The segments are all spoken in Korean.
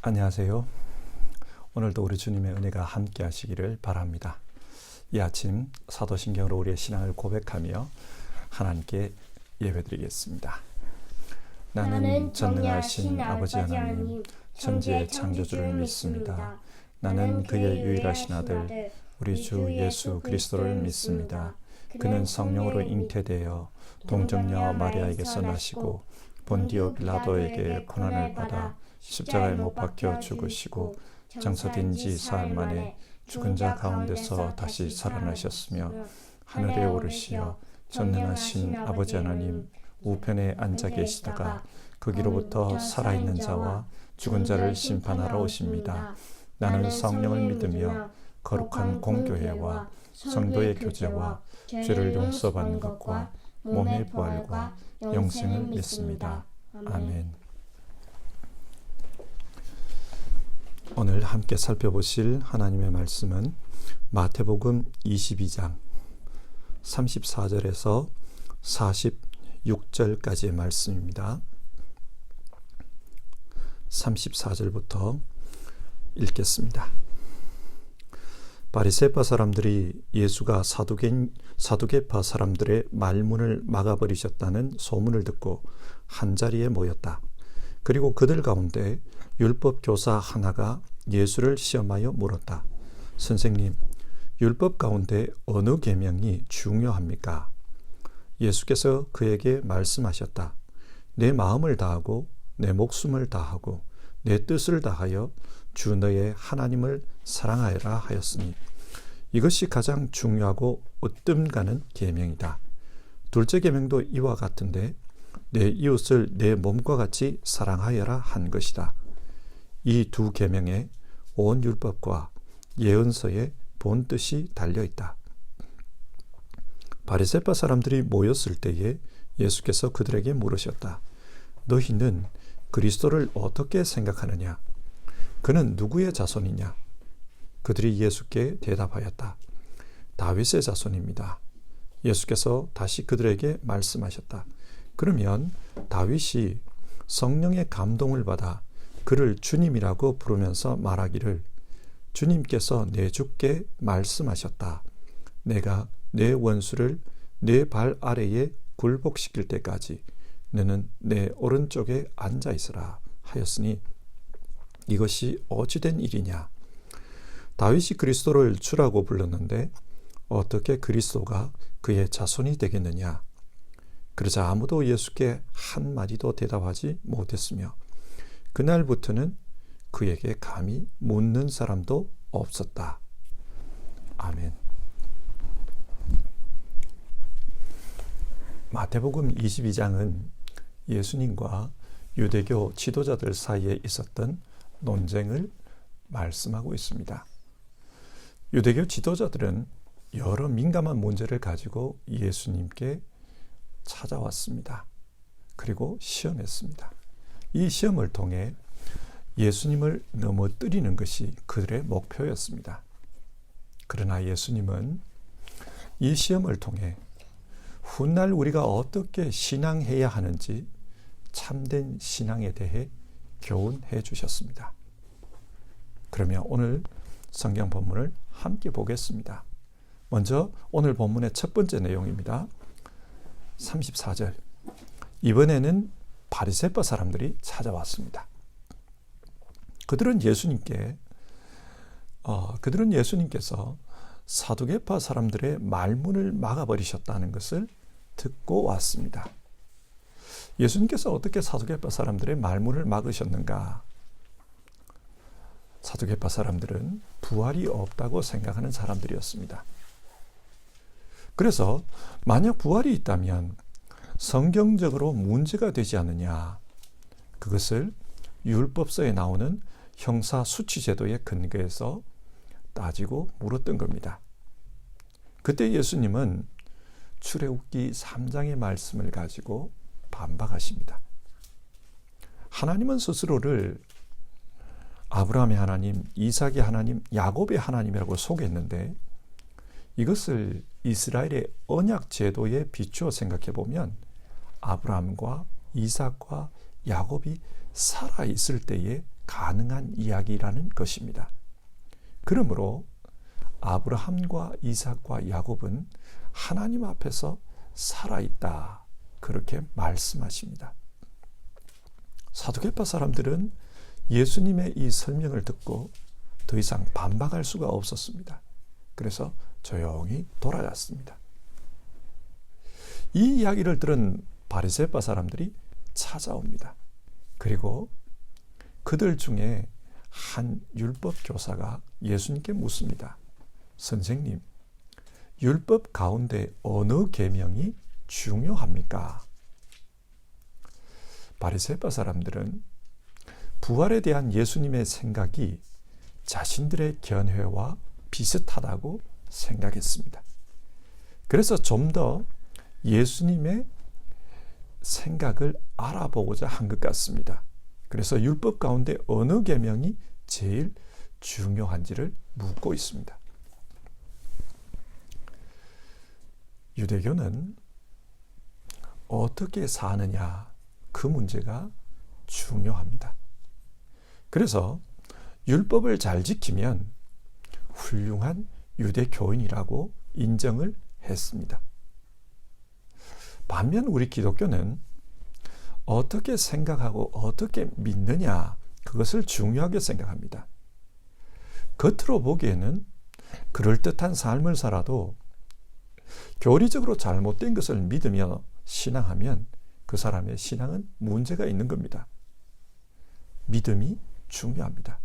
안녕하세요. 오늘도 우리 주님의 은혜가 함께 하시기를 바랍니다. 이 아침 사도신경으로 우리의 신앙을 고백하며 하나님께 예배드리겠습니다. 나는 전능하신 아버지 하나님, 천지의 창조주를 믿습니다. 나는 그의 유일하신 아들, 우리 주 예수 그리스도를 믿습니다. 그는 성령으로 잉태되어 동정녀 마리아에게서 나시고 본디오 빌라도에게 고난을 받아 십자가에 못 박혀 죽으시고 장사된 지 사흘 만에 죽은 자 가운데서 다시 살아나셨으며 하늘에 오르시어 전능하신 아버지 하나님 우편에 앉아 계시다가 거기로부터 살아있는 자와 죽은 자를 심판하러 오십니다. 나는 성령을 믿으며 거룩한 공교회와 성도의 교제와 죄를 용서받는 것과 몸의 부활과 영생을 믿습니다. 아멘. 오늘 함께 살펴보실 하나님의 말씀은 마태복음 22장 34절에서 46절까지의 말씀입니다. 34절부터 읽겠습니다. 바리새파 사람들이 예수가 사두개파 사람들의 말문을 막아버리셨다는 소문을 듣고 한자리에 모였다. 그리고 그들 가운데 율법 교사 하나가 예수를 시험하여 물었다. 선생님, 율법 가운데 어느 계명이 중요합니까? 예수께서 그에게 말씀하셨다. 내 마음을 다하고 내 목숨을 다하고 내 뜻을 다하여 주 너의 하나님을 사랑하여라 하였으니 이것이 가장 중요하고 으뜸 가는 계명이다. 둘째 계명도 이와 같은데 내 이웃을 내 몸과 같이 사랑하여라 한 것이다. 이 두 계명에 온 율법과 예언서의 본 뜻이 달려있다. 바리새파 사람들이 모였을 때에 예수께서 그들에게 물으셨다. 너희는 그리스도를 어떻게 생각하느냐? 그는 누구의 자손이냐? 그들이 예수께 대답하였다. 다윗의 자손입니다. 예수께서 다시 그들에게 말씀하셨다. 그러면 다윗이 성령의 감동을 받아 그를 주님이라고 부르면서 말하기를 주님께서 내 주께 말씀하셨다. 내가 내 원수를 내 발 아래에 굴복시킬 때까지 너는 내 오른쪽에 앉아 있으라 하였으니 이것이 어찌된 일이냐? 다윗이 그리스도를 주라고 불렀는데 어떻게 그리스도가 그의 자손이 되겠느냐? 그러자 아무도 예수께 한마디도 대답하지 못했으며 그날부터는 그에게 감히 묻는 사람도 없었다. 아멘. 마태복음 22장은 예수님과 유대교 지도자들 사이에 있었던 논쟁을 말씀하고 있습니다. 유대교 지도자들은 여러 민감한 문제를 가지고 예수님께 찾아왔습니다. 그리고 시험했습니다. 이 시험을 통해 예수님을 넘어뜨리는 것이 그들의 목표였습니다. 그러나 예수님은 이 시험을 통해 훗날 우리가 어떻게 신앙해야 하는지 참된 신앙에 대해 교훈해 주셨습니다. 그러면 오늘 성경 본문을 함께 보겠습니다. 먼저 오늘 본문의 첫 번째 내용입니다. 34절. 이번에는 바리새파 사람들이 찾아왔습니다. 그들은 예수님께서 사두개파 사람들의 말문을 막아버리셨다는 것을 듣고 왔습니다. 예수님께서 어떻게 사두개파 사람들의 말문을 막으셨는가? 사두개파 사람들은 부활이 없다고 생각하는 사람들이었습니다. 그래서 만약 부활이 있다면 성경적으로 문제가 되지 않느냐? 그것을 율법서에 나오는 형사수치제도의 근거에서 따지고 물었던 겁니다. 그때 예수님은 출애굽기 3장의 말씀을 가지고 반박하십니다. 하나님은 스스로를 아브라함의 하나님, 이삭의 하나님, 야곱의 하나님이라고 소개했는데 이것을 이스라엘의 언약 제도에 비추어 생각해 보면 아브라함과 이삭과 야곱이 살아있을 때의 가능한 이야기라는 것입니다. 그러므로 아브라함과 이삭과 야곱은 하나님 앞에서 살아있다, 그렇게 말씀하십니다. 사두개파 사람들은 예수님의 이 설명을 듣고 더 이상 반박할 수가 없었습니다. 그래서 조용히 돌아갔습니다. 이 이야기를 들은 바리새파 사람들이 찾아옵니다. 그리고 그들 중에 한 율법 교사가 예수님께 묻습니다. 선생님, 율법 가운데 어느 계명이 중요합니까? 바리새파 사람들은 부활에 대한 예수님의 생각이 자신들의 견해와 비슷하다고 생각했습니다. 그래서 좀 더 예수님의 생각을 알아보고자 한 것 같습니다. 그래서 율법 가운데 어느 계명이 제일 중요한지를 묻고 있습니다. 유대교는 어떻게 사느냐, 그 문제가 중요합니다. 그래서 율법을 잘 지키면 훌륭한 유대교인이라고 인정을 했습니다. 반면 우리 기독교는 어떻게 생각하고 어떻게 믿느냐, 그것을 중요하게 생각합니다. 겉으로 보기에는 그럴듯한 삶을 살아도 교리적으로 잘못된 것을 믿으며 신앙하면 그 사람의 신앙은 문제가 있는 겁니다. 믿음이 중요합니다.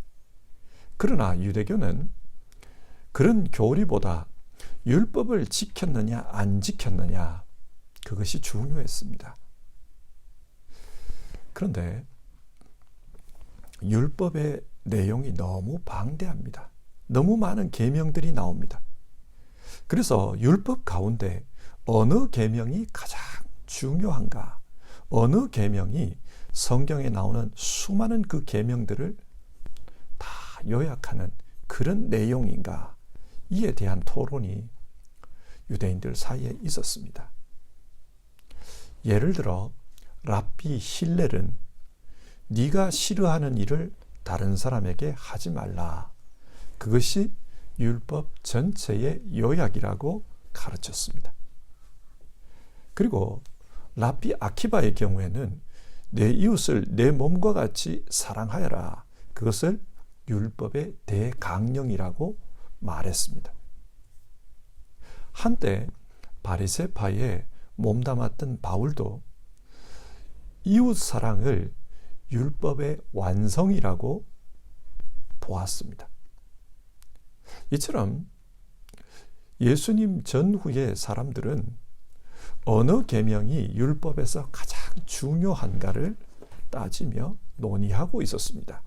그러나 유대교는 그런 교리보다 율법을 지켰느냐 안 지켰느냐, 그것이 중요했습니다. 그런데 율법의 내용이 너무 방대합니다. 너무 많은 계명들이 나옵니다. 그래서 율법 가운데 어느 계명이 가장 중요한가, 어느 계명이 성경에 나오는 수많은 그 계명들을 다 요약하는 그런 내용인가, 이에 대한 토론이 유대인들 사이에 있었습니다. 예를 들어 랍비 힐렐은 네가 싫어하는 일을 다른 사람에게 하지 말라, 그것이 율법 전체의 요약이라고 가르쳤습니다. 그리고 랍비 아키바의 경우에는 내 이웃을 내 몸과 같이 사랑하여라, 그것을 율법의 대강령이라고 말했습니다. 한때 바리새파에 몸담았던 바울도 이웃 사랑을 율법의 완성이라고 보았습니다. 이처럼 예수님 전후의 사람들은 어느 계명이 율법에서 가장 중요한가를 따지며 논의하고 있었습니다.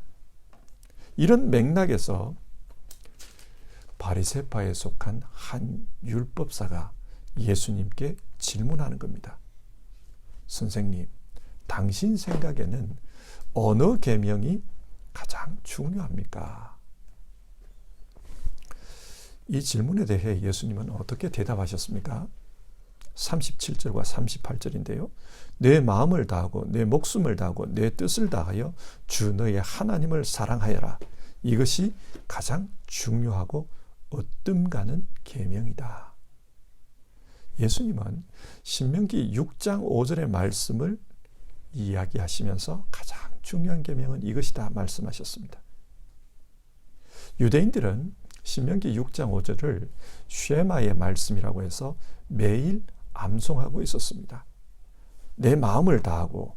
이런 맥락에서 바리새파에 속한 한 율법사가 예수님께 질문하는 겁니다. 선생님, 당신 생각에는 어느 계명이 가장 중요합니까? 이 질문에 대해 예수님은 어떻게 대답하셨습니까? 37절과 38절인데요. 내 마음을 다하고 내 목숨을 다하고 내 뜻을 다하여 주 너의 하나님을 사랑하여라. 이것이 가장 중요하고 으뜸가는 계명이다. 예수님은 신명기 6장 5절의 말씀을 이야기하시면서 가장 중요한 계명은 이것이다 말씀하셨습니다. 유대인들은 신명기 6장 5절을 쉐마의 말씀이라고 해서 매일 암송하고 있었습니다. 내 마음을 다하고,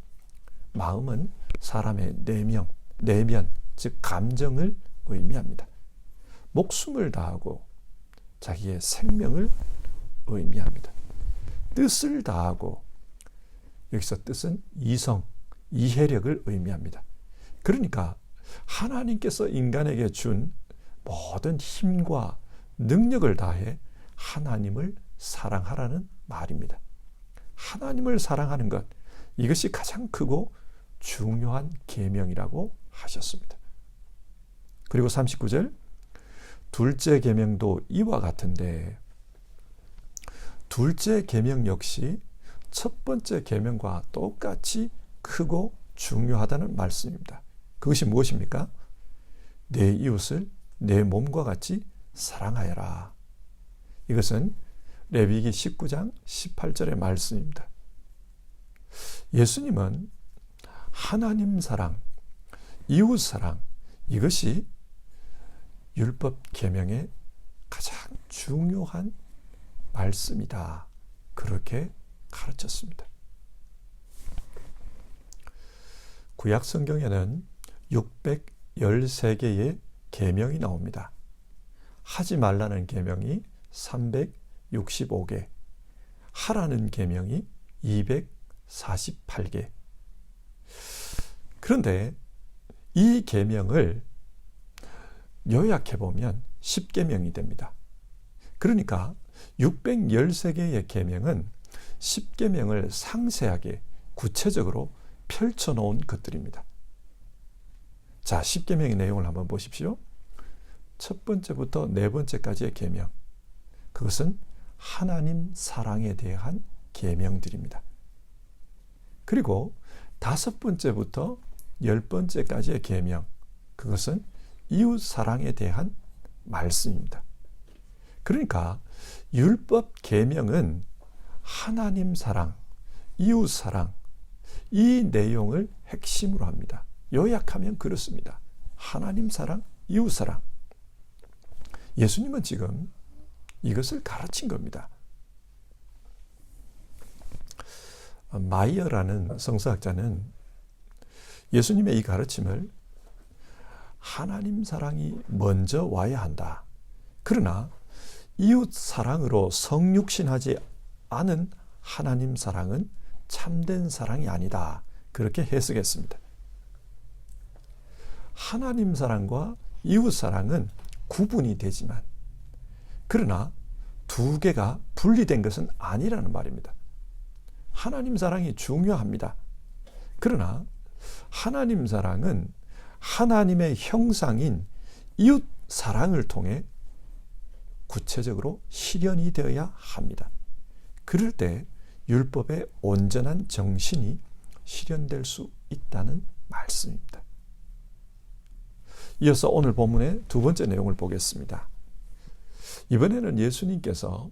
마음은 사람의 내면, 즉 감정을 의미합니다. 목숨을 다하고 자기의 생명을 의미합니다. 뜻을 다하고, 여기서 뜻은 이성, 이해력을 의미합니다. 그러니까 하나님께서 인간에게 준 모든 힘과 능력을 다해 하나님을 사랑하라는 말입니다. 하나님을 사랑하는 것, 이것이 가장 크고 중요한 계명이라고 하셨습니다. 그리고 39절, 둘째 계명도 이와 같은데, 둘째 계명 역시 첫 번째 계명과 똑같이 크고 중요하다는 말씀입니다. 그것이 무엇입니까? 내 이웃을 내 몸과 같이 사랑하여라. 이것은 레위기 19장 18절의 말씀입니다. 예수님은 하나님 사랑, 이웃 사랑, 이것이 율법 계명의 가장 중요한 말씀이다. 그렇게 가르쳤습니다. 구약 성경에는 613개의 계명이 나옵니다. 하지 말라는 계명이 365개, 하라는 계명이 248개. 그런데 이 계명을 요약해보면 10계명이 됩니다. 그러니까 613개의 계명은 10계명을 상세하게 구체적으로 펼쳐놓은 것들입니다. 자, 10계명의 내용을 한번 보십시오. 첫 번째부터 네 번째까지의 계명, 그것은 하나님 사랑에 대한 계명들입니다. 그리고 다섯 번째부터 10번째까지의 계명, 그것은 이웃 사랑에 대한 말씀입니다. 그러니까 율법 계명은 하나님 사랑, 이웃 사랑, 이 내용을 핵심으로 합니다. 요약하면 그렇습니다. 하나님 사랑, 이웃 사랑. 예수님은 지금 이것을 가르친 겁니다. 마이어라는 성서학자는 예수님의 이 가르침을 하나님 사랑이 먼저 와야 한다. 그러나 이웃 사랑으로 성육신하지 않은 하나님 사랑은 참된 사랑이 아니다. 그렇게 해석했습니다. 하나님 사랑과 이웃 사랑은 구분이 되지만, 그러나 두 개가 분리된 것은 아니라는 말입니다. 하나님 사랑이 중요합니다. 그러나 하나님 사랑은 하나님의 형상인 이웃 사랑을 통해 구체적으로 실현이 되어야 합니다. 그럴 때 율법의 온전한 정신이 실현될 수 있다는 말씀입니다. 이어서 오늘 본문의 두 번째 내용을 보겠습니다. 이번에는 예수님께서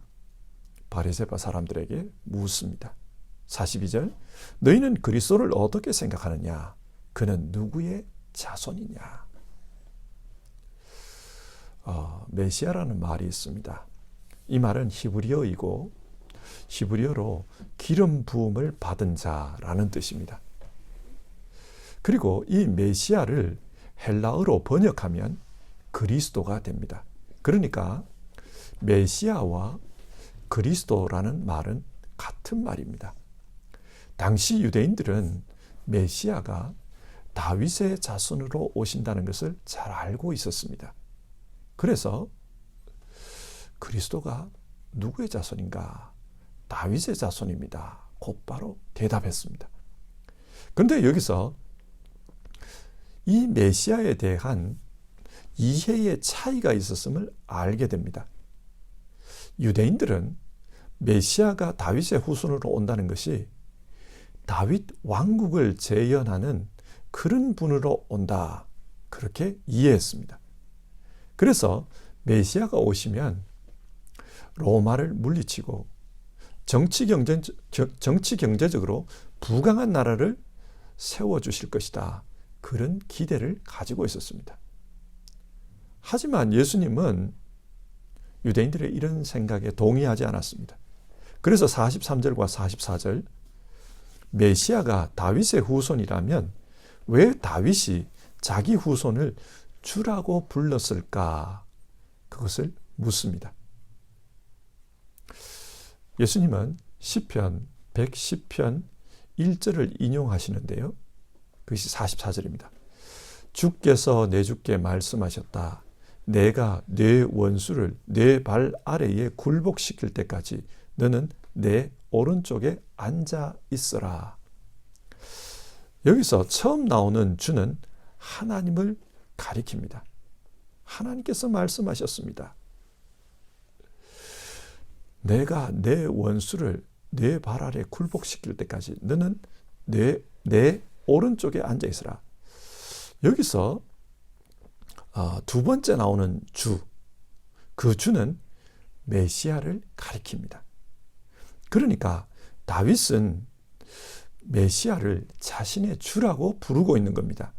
바리새파 사람들에게 묻습니다. 42절, 너희는 그리스도를 어떻게 생각하느냐? 그는 누구의 자손이냐? 메시아라는 말이 있습니다. 이 말은 히브리어이고 히브리어로 기름 부음을 받은 자라는 뜻입니다. 그리고 이 메시아를 헬라어로 번역하면 그리스도가 됩니다. 그러니까 메시아와 그리스도라는 말은 같은 말입니다. 당시 유대인들은 메시아가 다윗의 자손으로 오신다는 것을 잘 알고 있었습니다. 그래서 그리스도가 누구의 자손인가? 다윗의 자손입니다. 곧바로 대답했습니다. 그런데 여기서 이 메시아에 대한 이해의 차이가 있었음을 알게 됩니다. 유대인들은 메시아가 다윗의 후손으로 온다는 것이 다윗 왕국을 재현하는 그런 분으로 온다, 그렇게 이해했습니다. 그래서 메시아가 오시면 로마를 물리치고 정치 경제적으로 부강한 나라를 세워주실 것이다, 그런 기대를 가지고 있었습니다. 하지만 예수님은 유대인들의 이런 생각에 동의하지 않았습니다. 그래서 43절과 44절, 메시아가 다윗의 후손이라면 왜 다윗이 자기 후손을 주라고 불렀을까? 그것을 묻습니다. 예수님은 시편 110편 1절을 인용하시는데요. 그것이 44절입니다. 주께서 내 주께 말씀하셨다. 내가 내 원수를 내 발 아래에 굴복시킬 때까지 너는 내 오른쪽에 앉아 있어라. 여기서 처음 나오는 주는 하나님을 가리킵니다. 하나님께서 말씀하셨습니다. 내가 내 원수를 내 발 아래 굴복시킬 때까지 너는 내 오른쪽에 앉아 있으라. 여기서 두 번째 나오는 주, 그 주는 메시아를 가리킵니다. 그러니까 다윗은 메시아를 자신의 주라고 부르고 있는 겁니다.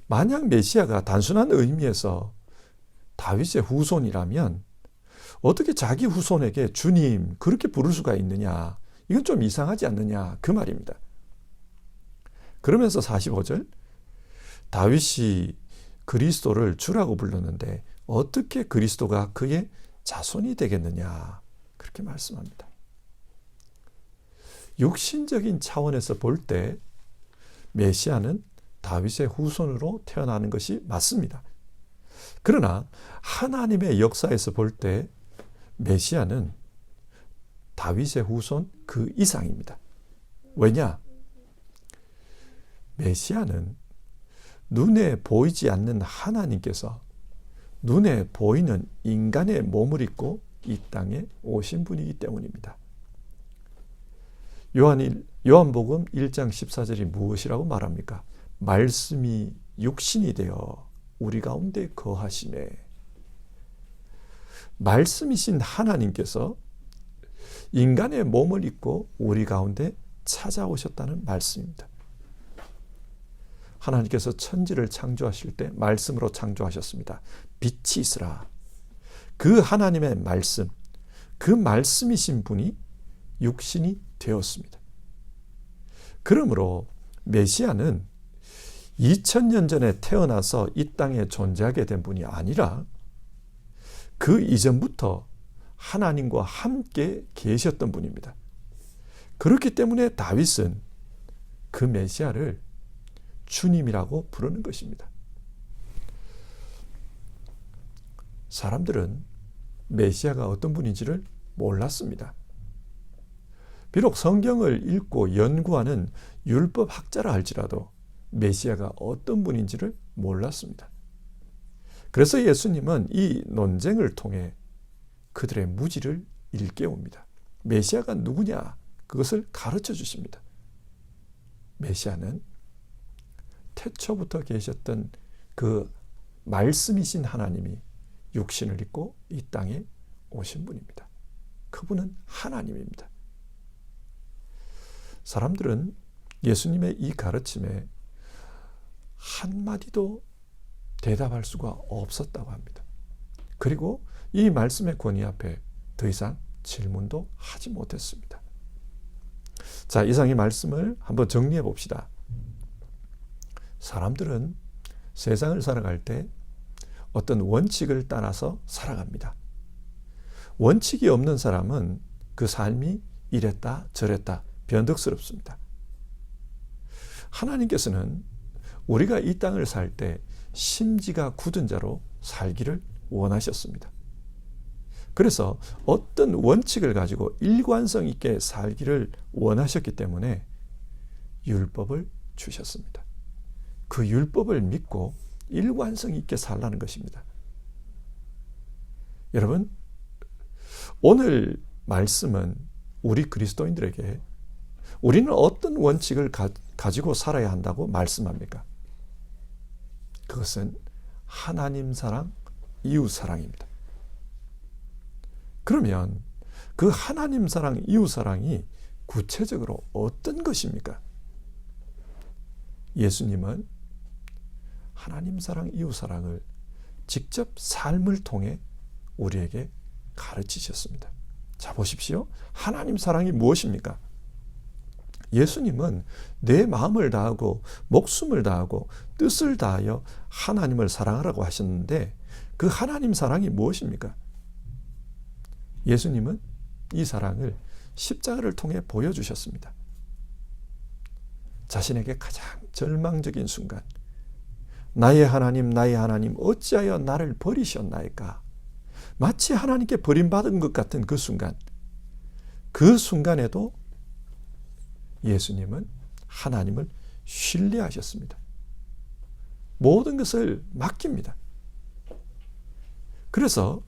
만약 메시아가 단순한 의미에서 다윗의 후손이라면 어떻게 자기 후손에게 주님 그렇게 부를 수가 있느냐, 이건 좀 이상하지 않느냐, 그 말입니다. 그러면서 45절, 다윗이 그리스도를 주라고 불렀는데 어떻게 그리스도가 그의 자손이 되겠느냐, 그렇게 말씀합니다. 육신적인 차원에서 볼 때 메시아는 다윗의 후손으로 태어나는 것이 맞습니다. 그러나 하나님의 역사에서 볼 때 메시아는 다윗의 후손 그 이상입니다. 왜냐? 메시아는 눈에 보이지 않는 하나님께서 눈에 보이는 인간의 몸을 입고 이 땅에 오신 분이기 때문입니다. 요한복음 1장 14절이 무엇이라고 말합니까? 말씀이 육신이 되어 우리 가운데 거하시네. 말씀이신 하나님께서 인간의 몸을 입고 우리 가운데 찾아오셨다는 말씀입니다. 하나님께서 천지를 창조하실 때 말씀으로 창조하셨습니다. 빛이 있으라. 그 하나님의 말씀, 그 말씀이신 분이 육신이 되었습니다. 그러므로 메시아는 2000년 전에 태어나서 이 땅에 존재하게 된 분이 아니라 그 이전부터 하나님과 함께 계셨던 분입니다. 그렇기 때문에 다윗은 그 메시아를 주님이라고 부르는 것입니다. 사람들은 메시아가 어떤 분인지를 몰랐습니다. 비록 성경을 읽고 연구하는 율법학자라 할지라도 메시아가 어떤 분인지를 몰랐습니다. 그래서 예수님은 이 논쟁을 통해 그들의 무지를 일깨웁니다. 메시아가 누구냐? 그것을 가르쳐 주십니다. 메시아는 태초부터 계셨던 그 말씀이신 하나님이 육신을 입고 이 땅에 오신 분입니다. 그분은 하나님입니다. 사람들은 예수님의 이 가르침에 한마디도 대답할 수가 없었다고 합니다. 그리고 이 말씀의 권위 앞에 더 이상 질문도 하지 못했습니다. 자, 이상 이 말씀을 한번 정리해 봅시다. 사람들은 세상을 살아갈 때 어떤 원칙을 따라서 살아갑니다. 원칙이 없는 사람은 그 삶이 이랬다 저랬다 변덕스럽습니다. 하나님께서는 우리가 이 땅을 살 때 심지가 굳은 자로 살기를 원하셨습니다. 그래서 어떤 원칙을 가지고 일관성 있게 살기를 원하셨기 때문에 율법을 주셨습니다. 그 율법을 믿고 일관성 있게 살라는 것입니다. 여러분, 오늘 말씀은 우리 그리스도인들에게 우리는 어떤 원칙을 가지고 살아야 한다고 말씀합니까? 그것은 하나님 사랑, 이웃 사랑입니다. 그러면 그 하나님 사랑, 이웃 사랑이 구체적으로 어떤 것입니까? 예수님은 하나님 사랑, 이웃 사랑을 직접 삶을 통해 우리에게 가르치셨습니다. 자, 보십시오. 하나님 사랑이 무엇입니까? 예수님은 내 마음을 다하고 목숨을 다하고 뜻을 다하여 하나님을 사랑하라고 하셨는데 그 하나님 사랑이 무엇입니까? 예수님은 이 사랑을 십자가를 통해 보여주셨습니다. 자신에게 가장 절망적인 순간, 나의 하나님 어찌하여 나를 버리셨나이까? 마치 하나님께 버림받은 것 같은 그 순간에도 예수님은 하나님을 신뢰하셨습니다. 모든 것을 맡깁니다. 그래서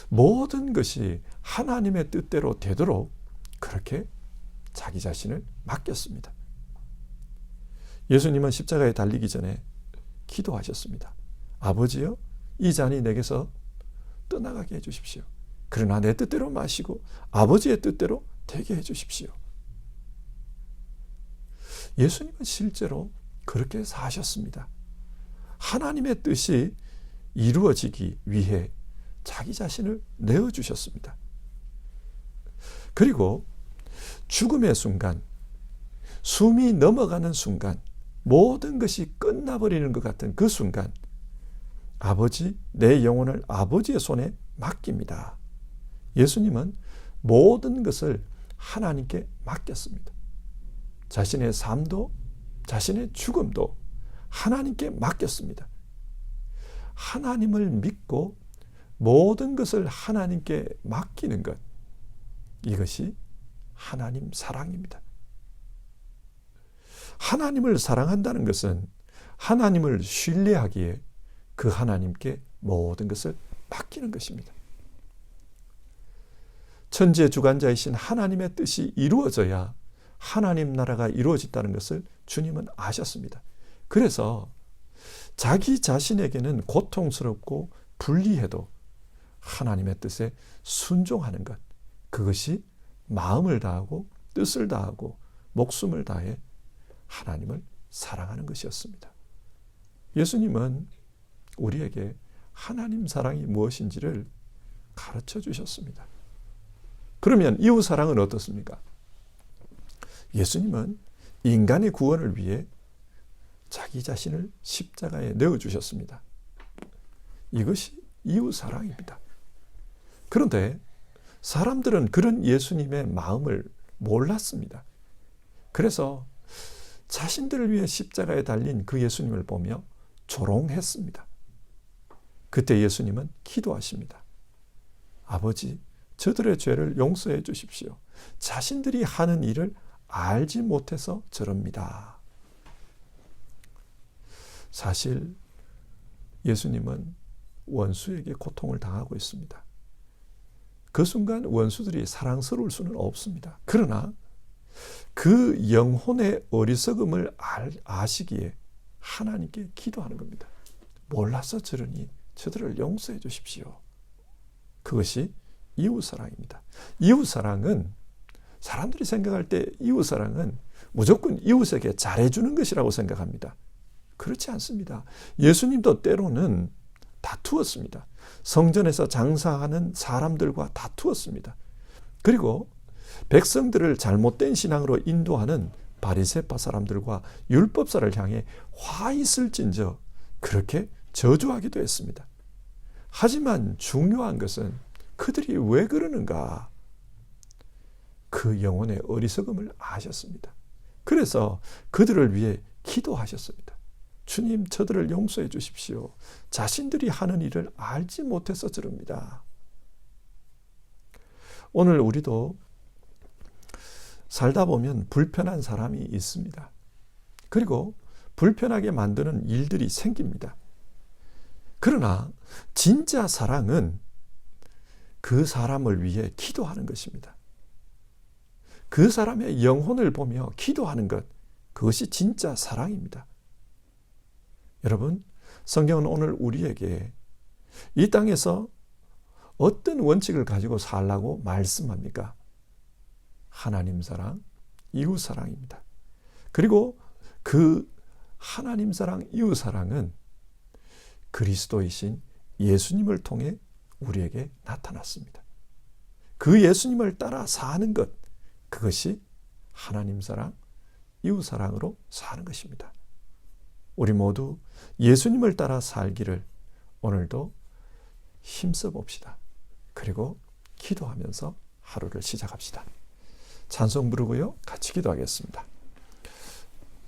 모든 것이 하나님의 뜻대로 되도록 그렇게 자기 자신을 맡겼습니다. 예수님은 십자가에 달리기 전에 기도하셨습니다. 아버지여, 이 잔이 내게서 떠나가게 해주십시오. 그러나 내 뜻대로 마시고 아버지의 뜻대로 되게 해주십시오. 예수님은 실제로 그렇게 사셨습니다. 하나님의 뜻이 이루어지기 위해 자기 자신을 내어주셨습니다. 그리고 죽음의 순간, 숨이 넘어가는 순간, 모든 것이 끝나버리는 것 같은 그 순간, 아버지, 내 영혼을 아버지의 손에 맡깁니다. 예수님은 모든 것을 하나님께 맡겼습니다. 자신의 삶도 자신의 죽음도 하나님께 맡겼습니다. 하나님을 믿고 모든 것을 하나님께 맡기는 것, 이것이 하나님 사랑입니다. 하나님을 사랑한다는 것은 하나님을 신뢰하기에 그 하나님께 모든 것을 맡기는 것입니다. 천지주관자이신 하나님의 뜻이 이루어져야 하나님 나라가 이루어진다는 것을 주님은 아셨습니다. 그래서 자기 자신에게는 고통스럽고 불리해도 하나님의 뜻에 순종하는 것, 그것이 마음을 다하고 뜻을 다하고 목숨을 다해 하나님을 사랑하는 것이었습니다. 예수님은 우리에게 하나님 사랑이 무엇인지를 가르쳐 주셨습니다. 그러면 이웃 사랑은 어떻습니까? 예수님은 인간의 구원을 위해 자기 자신을 십자가에 내어주셨습니다. 이것이 이웃 사랑입니다. 그런데 사람들은 그런 예수님의 마음을 몰랐습니다. 그래서 자신들을 위해 십자가에 달린 그 예수님을 보며 조롱했습니다. 그때 예수님은 기도하십니다. 아버지, 저들의 죄를 용서해 주십시오. 자신들이 하는 일을 알지 못해서 저럽니다. 사실 예수님은 원수에게 고통을 당하고 있습니다. 그 순간 원수들이 사랑스러울 수는 없습니다. 그러나 그 영혼의 어리석음을 아시기에 하나님께 기도하는 겁니다. 몰라서 저러니 저들을 용서해 주십시오. 그것이 이웃사랑입니다. 이웃사랑은, 사람들이 생각할 때 이웃사랑은 무조건 이웃에게 잘해주는 것이라고 생각합니다. 그렇지 않습니다. 예수님도 때로는 다투었습니다. 성전에서 장사하는 사람들과 다투었습니다. 그리고 백성들을 잘못된 신앙으로 인도하는 바리새파 사람들과 율법사를 향해 화 있을진저 그렇게 저주하기도 했습니다. 하지만 중요한 것은 그들이 왜 그러는가? 그 영혼의 어리석음을 아셨습니다. 그래서 그들을 위해 기도하셨습니다. 주님, 저들을 용서해 주십시오. 자신들이 하는 일을 알지 못해서 저럽니다. 오늘 우리도 살다 보면 불편한 사람이 있습니다. 그리고 불편하게 만드는 일들이 생깁니다. 그러나 진짜 사랑은 그 사람을 위해 기도하는 것입니다. 그 사람의 영혼을 보며 기도하는 것, 그것이 진짜 사랑입니다. 여러분, 성경은 오늘 우리에게 이 땅에서 어떤 원칙을 가지고 살라고 말씀합니까? 하나님 사랑, 이웃 사랑입니다. 그리고 그 하나님 사랑, 이웃 사랑은 그리스도이신 예수님을 통해 우리에게 나타났습니다. 그 예수님을 따라 사는 것, 그것이 하나님 사랑, 이웃 사랑으로 사는 것입니다. 우리 모두 예수님을 따라 살기를 오늘도 힘써 봅시다. 그리고 기도하면서 하루를 시작합시다. 찬송 부르고요, 같이 기도하겠습니다.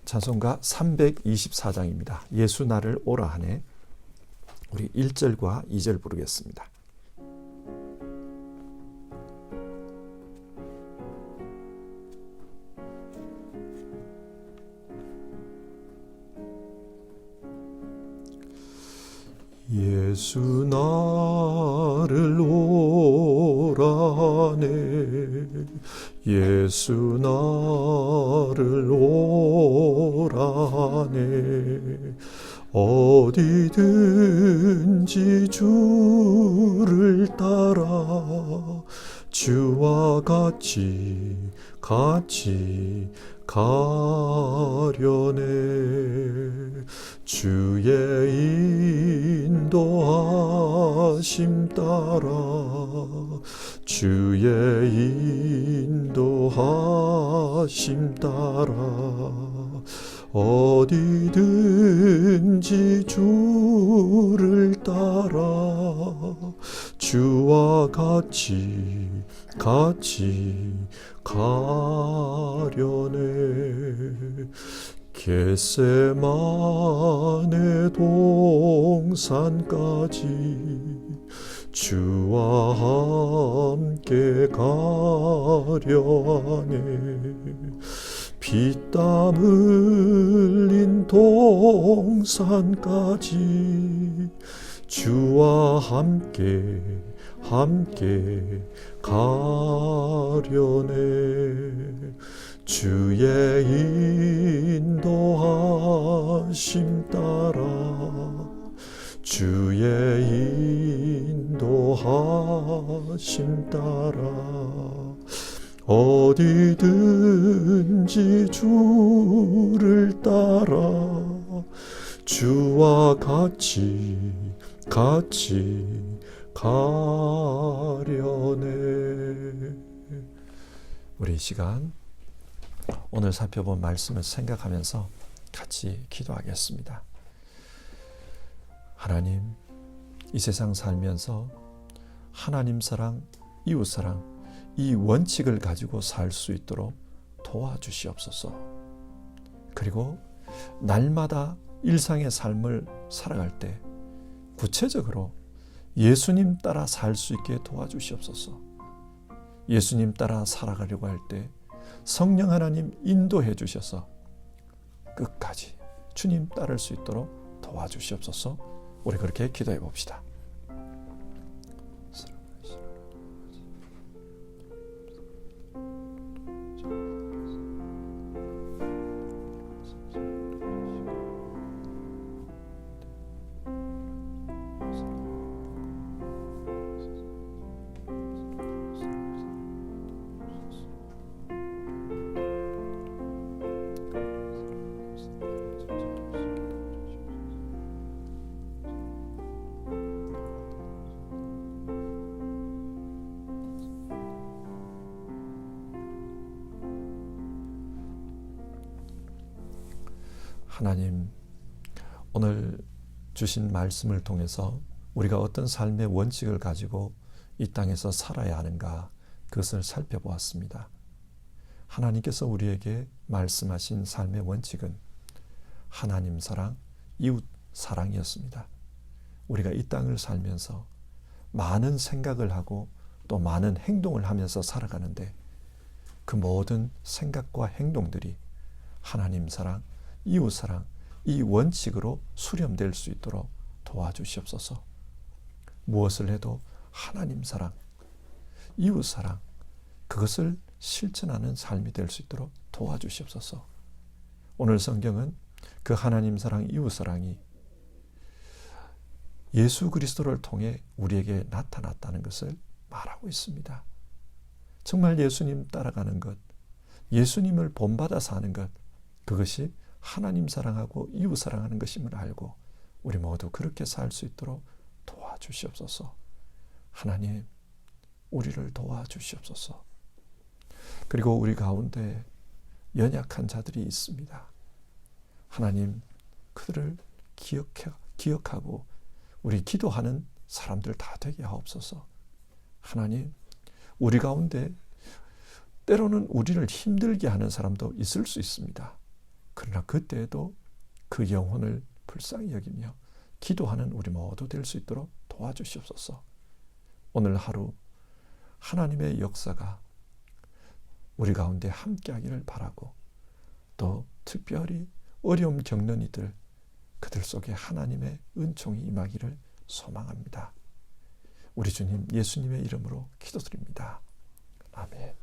찬송가 324장입니다. 예수 나를 오라 하네. 우리 1절과 2절 부르겠습니다. 예수 나를 오라네. 예수 나를 오라네. 어디든지 주를 따라 주와 같이 가려네. 주의 인도하심 따라 주의 인도하심 따라 어디든지 주를 따라 주와 같이 가려네. 겟세마네 동산까지 주와 함께 가려 하네. 피땀 흘린 동산까지 주와 함께 가려네. 주의 인도하심 따라 주의 인도하심 따라 어디든지 주를 따라 주와 같이 가려네. 우리 이 시간 오늘 살펴본 말씀을 생각하면서 같이 기도하겠습니다. 하나님, 이 세상 살면서 하나님 사랑, 이웃 사랑, 이 원칙을 가지고 살 수 있도록 도와주시옵소서. 그리고 날마다 일상의 삶을 살아갈 때 구체적으로 예수님 따라 살 수 있게 도와주시옵소서. 예수님 따라 살아가려고 할 때 성령 하나님 인도해 주셔서 끝까지 주님 따를 수 있도록 도와주시옵소서. 우리 그렇게 기도해 봅시다. 하나님, 오늘 주신 말씀을 통해서 우리가 어떤 삶의 원칙을 가지고 이 땅에서 살아야 하는가, 그것을 살펴보았습니다. 하나님께서 우리에게 말씀하신 삶의 원칙은 하나님 사랑, 이웃 사랑이었습니다. 우리가 이 땅을 살면서 많은 생각을 하고 또 많은 행동을 하면서 살아가는데 그 모든 생각과 행동들이 하나님 사랑, 이웃 사랑, 이 원칙으로 수렴될 수 있도록 도와주시옵소서. 무엇을 해도 하나님 사랑, 이웃 사랑, 그것을 실천하는 삶이 될 수 있도록 도와주시옵소서. 오늘 성경은 그 하나님 사랑, 이웃 사랑이 예수 그리스도를 통해 우리에게 나타났다는 것을 말하고 있습니다. 정말 예수님 따라가는 것, 예수님을 본받아 사는 것, 그것이 하나님 사랑하고 이웃 사랑하는 것임을 알고 우리 모두 그렇게 살 수 있도록 도와주시옵소서. 하나님, 우리를 도와주시옵소서. 그리고 우리 가운데 연약한 자들이 있습니다. 하나님, 그들을 기억하고 우리 기도하는 사람들 다 되게 하옵소서. 하나님, 우리 가운데 때로는 우리를 힘들게 하는 사람도 있을 수 있습니다. 그러나 그때에도 그 영혼을 불쌍히 여기며 기도하는 우리 모두 될 수 있도록 도와주시옵소서. 오늘 하루 하나님의 역사가 우리 가운데 함께하기를 바라고 또 특별히 어려움 겪는 이들, 그들 속에 하나님의 은총이 임하기를 소망합니다. 우리 주님 예수님의 이름으로 기도드립니다. 아멘.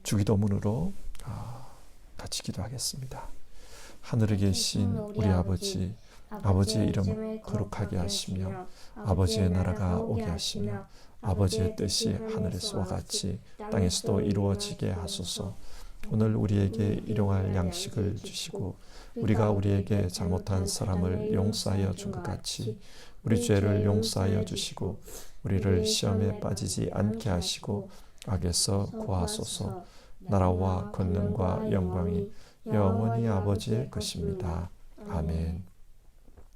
주기도문으로 같이 기도하겠습니다. 하늘에 계신 우리 아버지, 아버지의 이름 거룩하게 하시며 아버지의 나라가 오게 하시며 아버지의 뜻이 하늘에서와 같이 땅에서도 이루어지게 하소서. 오늘 우리에게 일용할 양식을 주시고 우리가 우리에게 잘못한 사람을 용서하여 준 것 같이 우리 죄를 용서하여 주시고 우리를 시험에 빠지지 않게 하시고 악에서 구하소서. 나라와 권능과 영광이 영원히 아버지의 것입니다. 아멘.